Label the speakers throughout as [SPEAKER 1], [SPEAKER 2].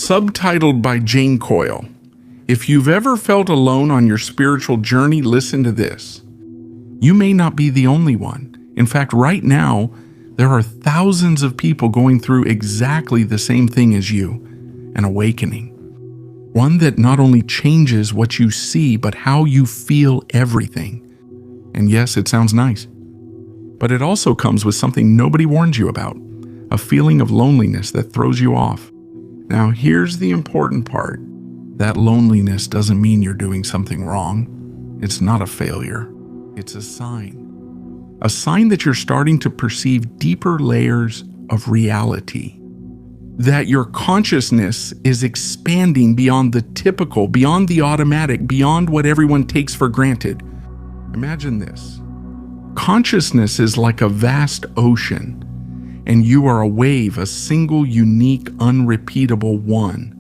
[SPEAKER 1] Subtitled by Jane Coyle. If you've ever felt alone on your spiritual journey, listen to this. You may not be the only one. In fact, right now, there are thousands of people going through exactly the same thing as you, an awakening. One that not only changes what you see, but how you feel everything. And yes, it sounds nice. But it also comes with something nobody warned you about, a feeling of loneliness that throws you off. Now, here's the important part. That loneliness doesn't mean you're doing something wrong. It's not a failure. It's a sign. A sign that you're starting to perceive deeper layers of reality. That your consciousness is expanding beyond the typical, beyond the automatic, beyond what everyone takes for granted. Imagine this. Consciousness is like a vast ocean, and you are a wave, a single, unique, unrepeatable one.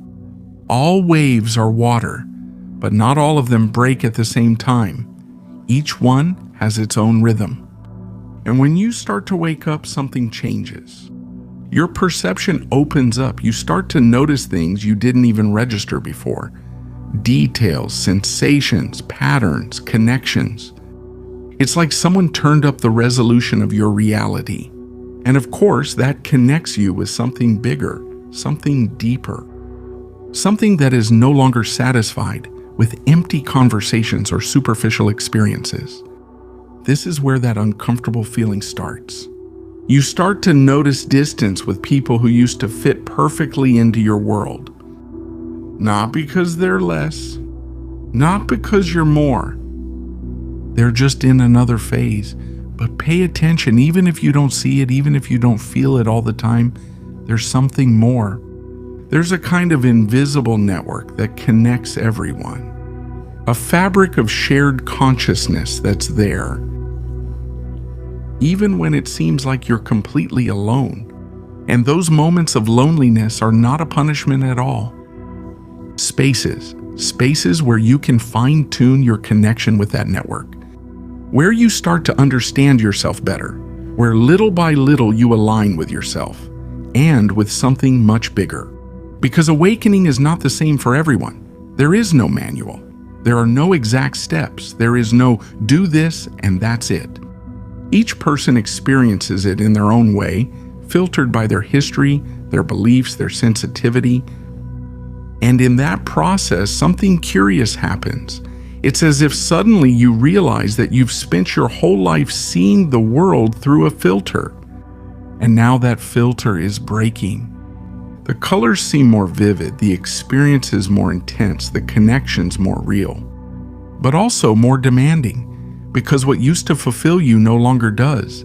[SPEAKER 1] All waves are water, but not all of them break at the same time. Each one has its own rhythm. And when you start to wake up, something changes. Your perception opens up. You start to notice things you didn't even register before. Details, sensations, patterns, connections. It's like someone turned up the resolution of your reality. And of course, that connects you with something bigger, something deeper. Something that is no longer satisfied with empty conversations or superficial experiences. This is where that uncomfortable feeling starts. You start to notice distance with people who used to fit perfectly into your world. Not because they're less, not because you're more. They're just in another phase. But pay attention, even if you don't see it, even if you don't feel it all the time, there's something more. There's a kind of invisible network that connects everyone. A fabric of shared consciousness that's there. Even when it seems like you're completely alone. And those moments of loneliness are not a punishment at all. Spaces where you can fine-tune your connection with that network. Where you start to understand yourself better, where little by little you align with yourself, and with something much bigger. Because awakening is not the same for everyone. There is no manual. There are no exact steps. There is no do this and that's it. Each person experiences it in their own way, filtered by their history, their beliefs, their sensitivity. And in that process, something curious happens. It's as if suddenly you realize that you've spent your whole life seeing the world through a filter. And now that filter is breaking. The colors seem more vivid, the experience is more intense, the connections more real. But also more demanding, because what used to fulfill you no longer does.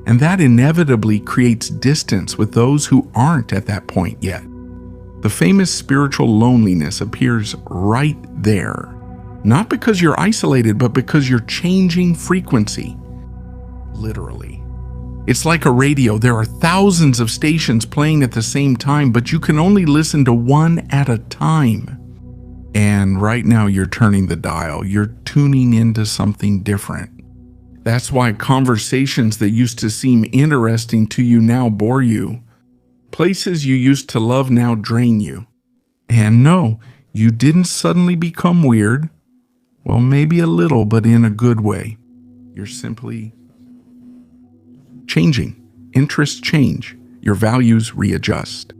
[SPEAKER 1] And that inevitably creates distance with those who aren't at that point yet. The famous spiritual loneliness appears right there. Not because you're isolated, but because you're changing frequency. Literally. It's like a radio. There are thousands of stations playing at the same time, but you can only listen to one at a time. And right now you're turning the dial. You're tuning into something different. That's why conversations that used to seem interesting to you now bore you. Places you used to love now drain you. And no, you didn't suddenly become weird. Well, maybe a little, but in a good way. You're simply changing. Interests change. Your values readjust.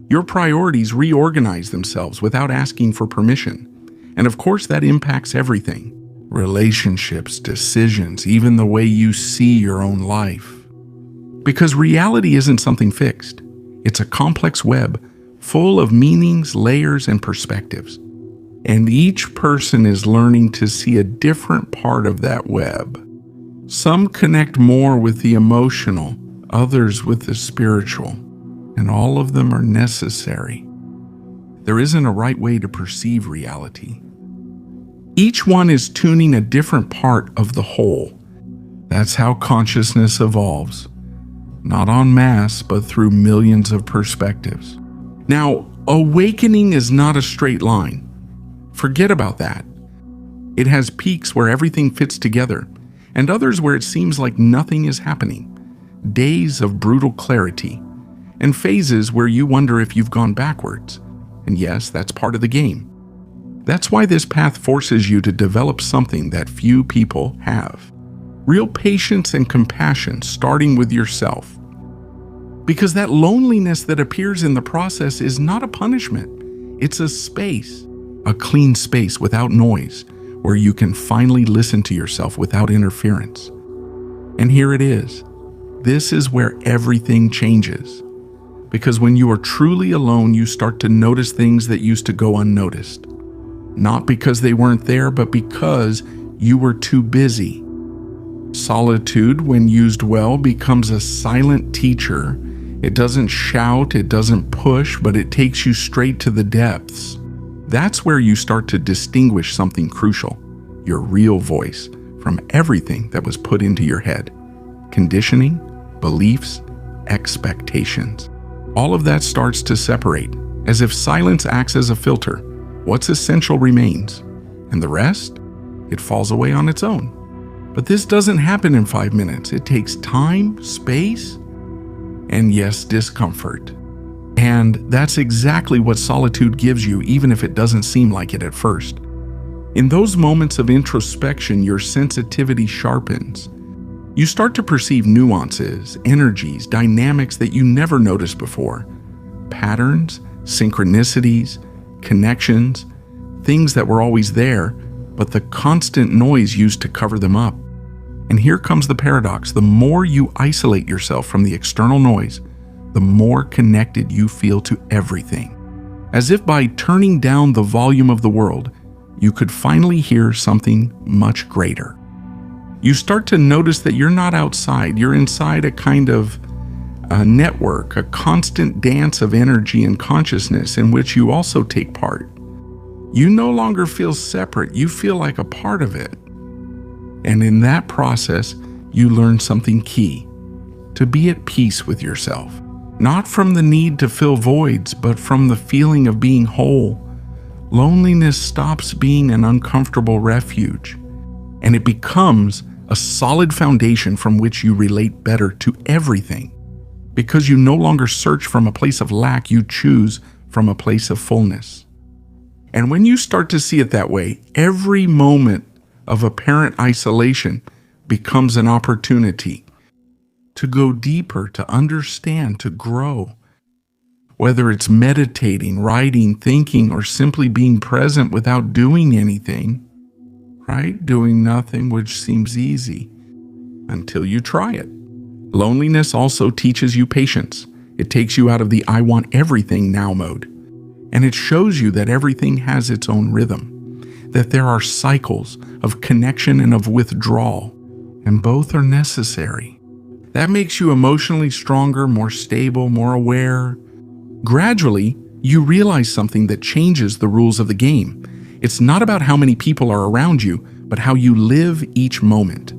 [SPEAKER 1] Your priorities reorganize themselves without asking for permission. And of course, that impacts everything. Relationships, decisions, even the way you see your own life. Because reality isn't something fixed. It's a complex web full of meanings, layers, and perspectives. And each person is learning to see a different part of that web. Some connect more with the emotional, others with the spiritual, and all of them are necessary. There isn't a right way to perceive reality. Each one is tuning a different part of the whole. That's how consciousness evolves. Not en masse, but through millions of perspectives. Now, awakening is not a straight line. Forget about that. It has peaks where everything fits together, and others where it seems like nothing is happening. Days of brutal clarity, and phases where you wonder if you've gone backwards. And yes, that's part of the game. That's why this path forces you to develop something that few people have. Real patience and compassion, starting with yourself. Because that loneliness that appears in the process is not a punishment. It's a space, a clean space without noise, where you can finally listen to yourself without interference. And here it is. This is where everything changes. Because when you are truly alone, you start to notice things that used to go unnoticed. Not because they weren't there, but because you were too busy. Solitude, when used well, becomes a silent teacher. It doesn't shout, it doesn't push, but it takes you straight to the depths. That's where you start to distinguish something crucial, your real voice, from everything that was put into your head. Conditioning, beliefs, expectations. All of that starts to separate, as if silence acts as a filter. What's essential remains, and the rest, it falls away on its own. But this doesn't happen in 5 minutes. It takes time, space, and yes, discomfort. And that's exactly what solitude gives you, even if it doesn't seem like it at first. In those moments of introspection, your sensitivity sharpens. You start to perceive nuances, energies, dynamics that you never noticed before. Patterns, synchronicities, connections, things that were always there, but the constant noise used to cover them up. And here comes the paradox. The more you isolate yourself from the external noise, the more connected you feel to everything. As if by turning down the volume of the world, you could finally hear something much greater. You start to notice that you're not outside, you're inside a kind of network, a constant dance of energy and consciousness in which you also take part. You no longer feel separate, you feel like a part of it. And in that process, you learn something key: to be at peace with yourself. Not from the need to fill voids, but from the feeling of being whole. Loneliness stops being an uncomfortable refuge, and it becomes a solid foundation from which you relate better to everything. Because you no longer search from a place of lack, you choose from a place of fullness. And when you start to see it that way, every moment of apparent isolation becomes an opportunity to go deeper, to understand, to grow. Whether it's meditating, writing, thinking, or simply being present without doing anything, right? Doing nothing, which seems easy until you try it. Loneliness also teaches you patience. It takes you out of the I want everything now mode. And it shows you that everything has its own rhythm, that there are cycles of connection and of withdrawal, and both are necessary. That makes you emotionally stronger, more stable, more aware. Gradually, you realize something that changes the rules of the game. It's not about how many people are around you, but how you live each moment.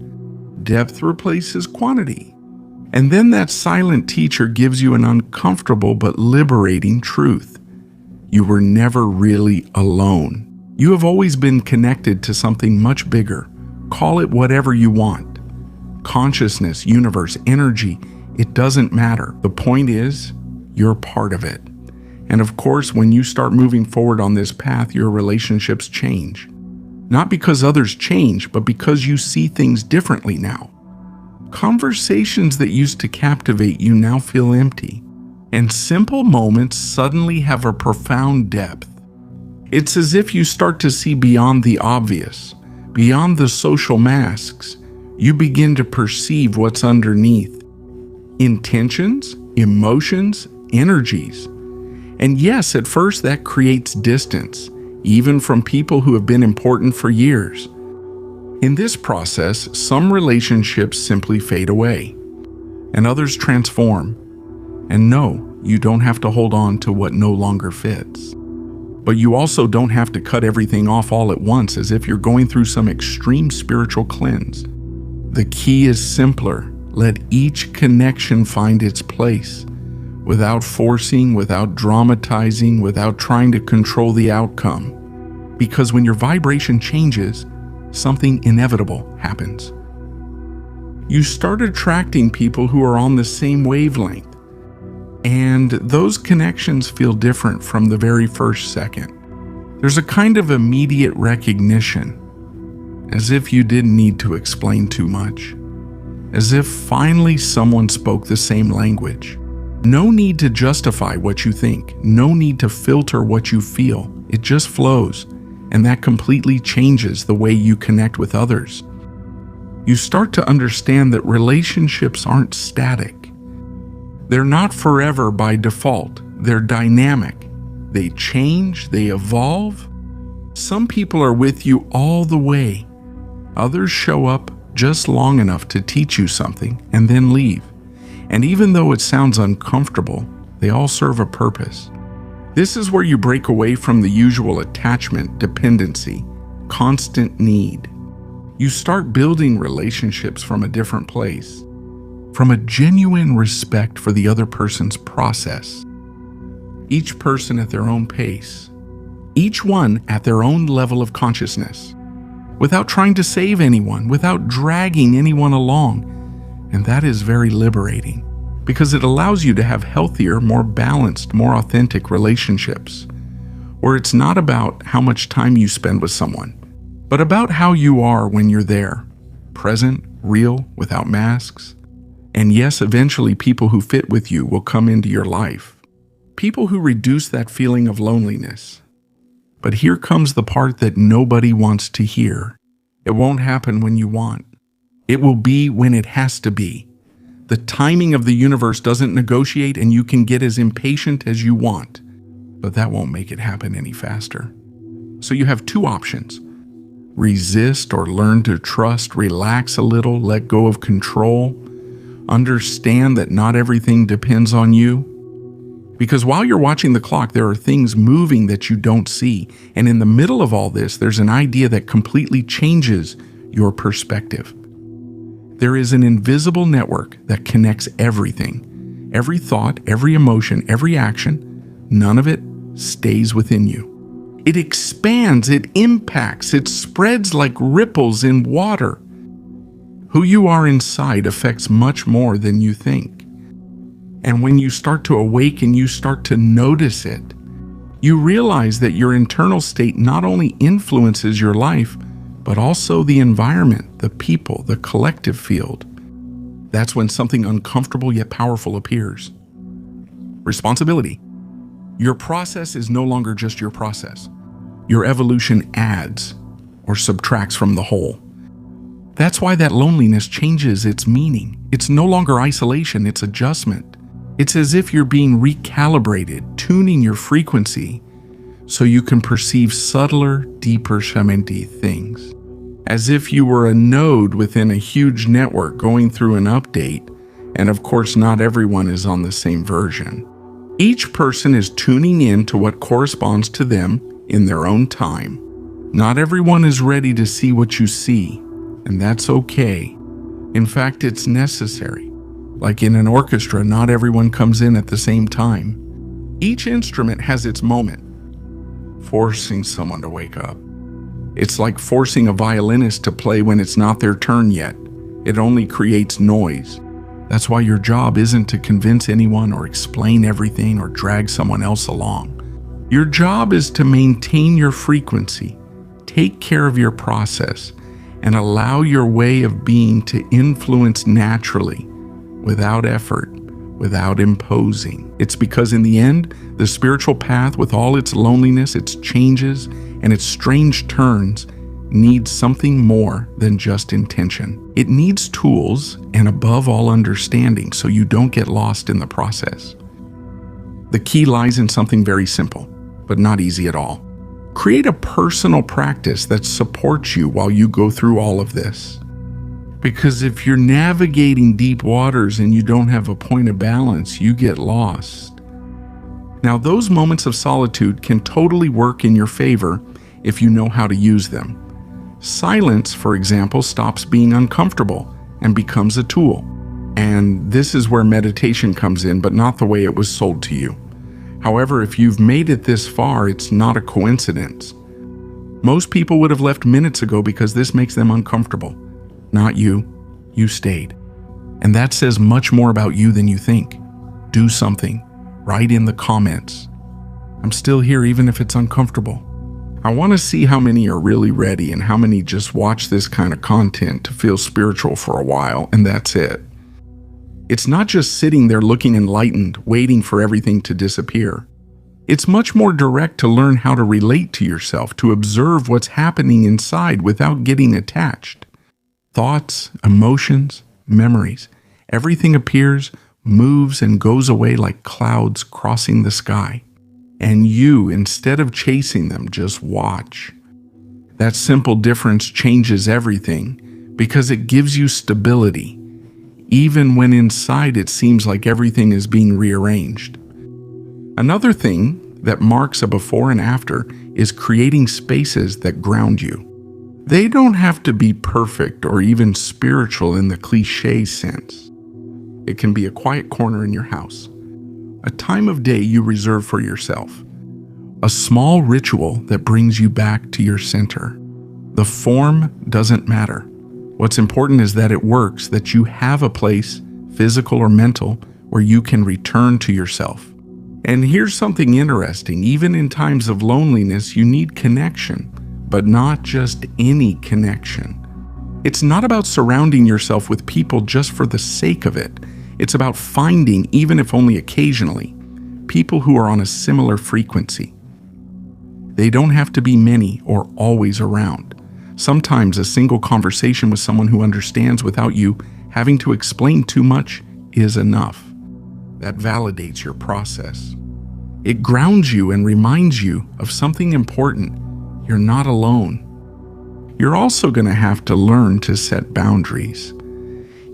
[SPEAKER 1] Depth replaces quantity. And then that silent teacher gives you an uncomfortable but liberating truth. You were never really alone. You have always been connected to something much bigger. Call it whatever you want. Consciousness, universe, energy, it doesn't matter. The point is, you're part of it. And of course, when you start moving forward on this path, your relationships change. Not because others change, but because you see things differently now. Conversations that used to captivate you now feel empty. And simple moments suddenly have a profound depth. It's as if you start to see beyond the obvious, beyond the social masks. You begin to perceive what's underneath. Intentions, emotions, energies. And yes, at first that creates distance, even from people who have been important for years. In this process, some relationships simply fade away, and others transform. And no, you don't have to hold on to what no longer fits. But you also don't have to cut everything off all at once as if you're going through some extreme spiritual cleanse. The key is simpler. Let each connection find its place, without forcing, without dramatizing, without trying to control the outcome. Because when your vibration changes, something inevitable happens. You start attracting people who are on the same wavelength. And those connections feel different from the very first second. There's a kind of immediate recognition, as if you didn't need to explain too much, as if finally someone spoke the same language. No need to justify what you think, no need to filter what you feel. It just flows, and that completely changes the way you connect with others. You start to understand that relationships aren't static. They're not forever by default. They're dynamic. They change, they evolve. Some people are with you all the way. Others show up just long enough to teach you something and then leave. And even though it sounds uncomfortable, they all serve a purpose. This is where you break away from the usual attachment, dependency, constant need. You start building relationships from a different place, from a genuine respect for the other person's process. Each person at their own pace, each one at their own level of consciousness, without trying to save anyone, without dragging anyone along. And that is very liberating, because it allows you to have healthier, more balanced, more authentic relationships, where it's not about how much time you spend with someone, but about how you are when you're there, present, real, without masks. And yes, eventually people who fit with you will come into your life. People who reduce that feeling of loneliness. But here comes the part that nobody wants to hear. It won't happen when you want. It will be when it has to be. The timing of the universe doesn't negotiate, and you can get as impatient as you want. But that won't make it happen any faster. So you have two options. Resist or learn to trust, relax a little, let go of control. Understand that not everything depends on you. Because while you're watching the clock, there are things moving that you don't see. And in the middle of all this, there's an idea that completely changes your perspective. There is an invisible network that connects everything. Every thought, every emotion, every action, none of it stays within you. It expands, it impacts, it spreads like ripples in water. Who you are inside affects much more than you think. And when you start to awaken, you start to notice it. You realize that your internal state not only influences your life, but also the environment, the people, the collective field. That's when something uncomfortable yet powerful appears. Responsibility. Your process is no longer just your process. Your evolution adds or subtracts from the whole. That's why that loneliness changes its meaning. It's no longer isolation, it's adjustment. It's as if you're being recalibrated, tuning your frequency so you can perceive subtler, deeper shamenti things. As if you were a node within a huge network going through an update, and of course not everyone is on the same version. Each person is tuning in to what corresponds to them in their own time. Not everyone is ready to see what you see, and that's okay. In fact, it's necessary. Like in an orchestra, not everyone comes in at the same time. Each instrument has its moment, forcing someone to wake up. It's like forcing a violinist to play when it's not their turn yet. It only creates noise. That's why your job isn't to convince anyone or explain everything or drag someone else along. Your job is to maintain your frequency, take care of your process, and allow your way of being to influence naturally, without effort, without imposing. It's because in the end, the spiritual path, with all its loneliness, its changes, and its strange turns, needs something more than just intention. It needs tools and above all understanding so you don't get lost in the process. The key lies in something very simple, but not easy at all. Create a personal practice that supports you while you go through all of this. Because if you're navigating deep waters and you don't have a point of balance, you get lost. Now, those moments of solitude can totally work in your favor if you know how to use them. Silence, for example, stops being uncomfortable and becomes a tool. And this is where meditation comes in, but not the way it was sold to you. However, if you've made it this far, it's not a coincidence. Most people would have left minutes ago because this makes them uncomfortable. Not you. You stayed. And that says much more about you than you think. Do something. Write in the comments. I'm still here even if it's uncomfortable. I want to see how many are really ready and how many just watch this kind of content to feel spiritual for a while and that's it. It's not just sitting there looking enlightened, waiting for everything to disappear. It's much more direct to learn how to relate to yourself, to observe what's happening inside without getting attached. Thoughts, emotions, memories, everything appears, moves, and goes away like clouds crossing the sky. And you, instead of chasing them, just watch. That simple difference changes everything because it gives you stability, even when inside it seems like everything is being rearranged. Another thing that marks a before and after is creating spaces that ground you. They don't have to be perfect or even spiritual in the cliché sense. It can be a quiet corner in your house, a time of day you reserve for yourself, a small ritual that brings you back to your center. The form doesn't matter. What's important is that it works, that you have a place, physical or mental, where you can return to yourself. And here's something interesting. Even in times of loneliness, you need connection, but not just any connection. It's not about surrounding yourself with people just for the sake of it. It's about finding, even if only occasionally, people who are on a similar frequency. They don't have to be many or always around. Sometimes a single conversation with someone who understands without you having to explain too much is enough. That validates your process. It grounds you and reminds you of something important. You're not alone. You're also going to have to learn to set boundaries.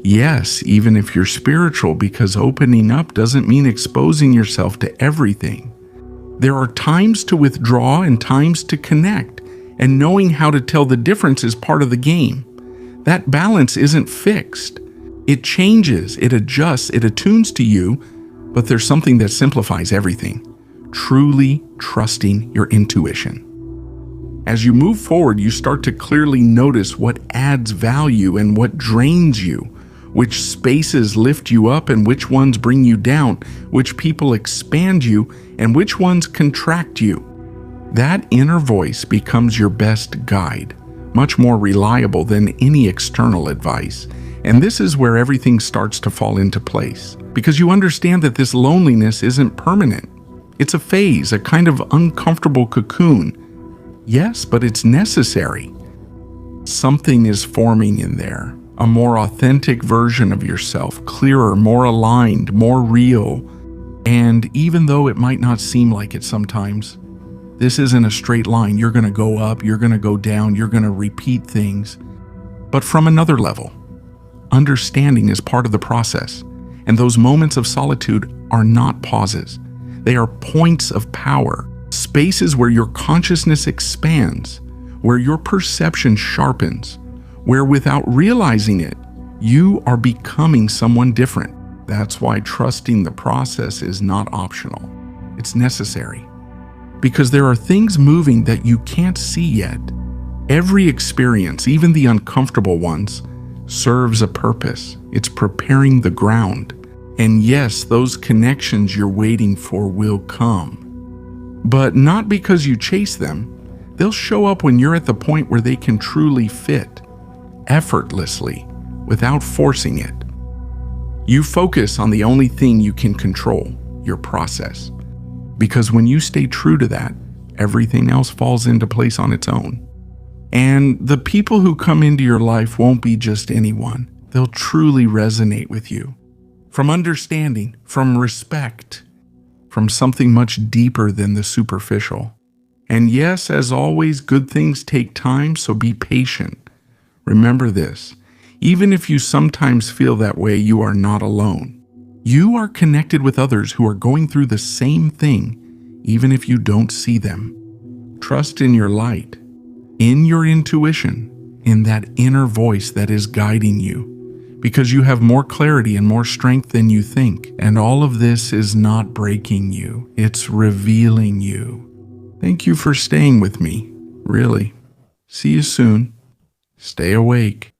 [SPEAKER 1] Yes, even if you're spiritual, because opening up doesn't mean exposing yourself to everything. There are times to withdraw and times to connect, and knowing how to tell the difference is part of the game. That balance isn't fixed. It changes, it adjusts, it attunes to you, but there's something that simplifies everything. Truly trusting your intuition. As you move forward, you start to clearly notice what adds value and what drains you, which spaces lift you up and which ones bring you down, which people expand you and which ones contract you. That inner voice becomes your best guide, much more reliable than any external advice. And this is where everything starts to fall into place, because you understand that this loneliness isn't permanent. It's a phase, a kind of uncomfortable cocoon. Yes, but it's necessary. Something is forming in there, a more authentic version of yourself, clearer, more aligned, more real. And even though it might not seem like it sometimes, this isn't a straight line. You're going to go up, you're going to go down, you're going to repeat things, but from another level. Understanding is part of the process, and those moments of solitude are not pauses. They are points of power, spaces where your consciousness expands, where your perception sharpens, where without realizing it, you are becoming someone different. That's why trusting the process is not optional. It's necessary. Because there are things moving that you can't see yet. Every experience, even the uncomfortable ones, serves a purpose. It's preparing the ground. And yes, those connections you're waiting for will come. But not because you chase them. They'll show up when you're at the point where they can truly fit, effortlessly, without forcing it. You focus on the only thing you can control, your process. Because when you stay true to that, everything else falls into place on its own. And the people who come into your life won't be just anyone. They'll truly resonate with you. From understanding, from respect, from something much deeper than the superficial. And yes, as always, good things take time, so be patient. Remember this, even if you sometimes feel that way, you are not alone. You are connected with others who are going through the same thing, even if you don't see them. Trust in your light, in your intuition, in that inner voice that is guiding you. Because you have more clarity and more strength than you think. And all of this is not breaking you. It's revealing you. Thank you for staying with me. Really. See you soon. Stay awake.